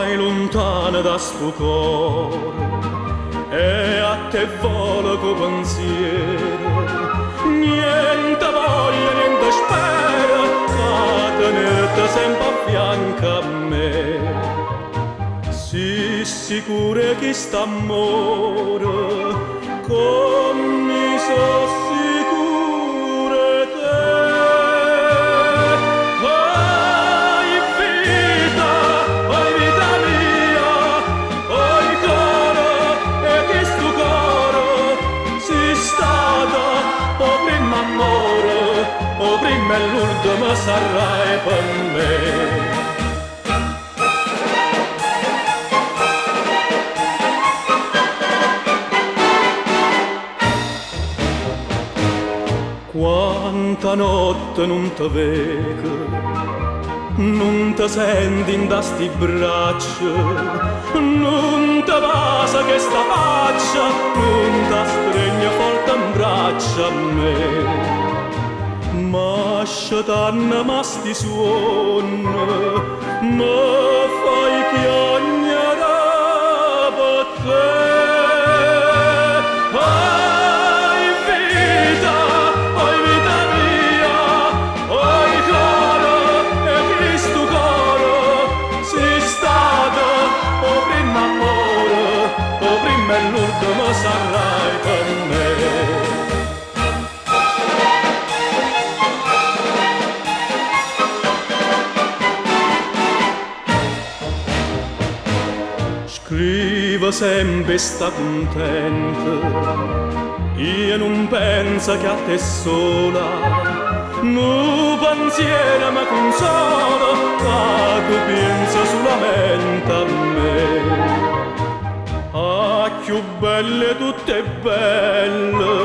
vai lontana da sto cuore e a te vola co pensiero, niente voglia, niente spera, a tenerti sempre a fianco a me. Si sicura che st'amore, come so sicura te. Vai vita mia, oi coro, e che sto coro, si stata, o prima amore, o prima e l'ultima sarai per me. Quanta notte non ti vedo, non ti senti in da sti braccia, non ti passa che sta faccia, non ti stringe forte in braccia a me. Ma scetanna ma sti suoni, mi fai chiagnare per te. E l'ultimo sarai per me. Scrivo sempre sta contenta, io non penso che a te sola, no pensiero mi consola, ma tu pensa solamente a me. Ah, più belle tutte belle,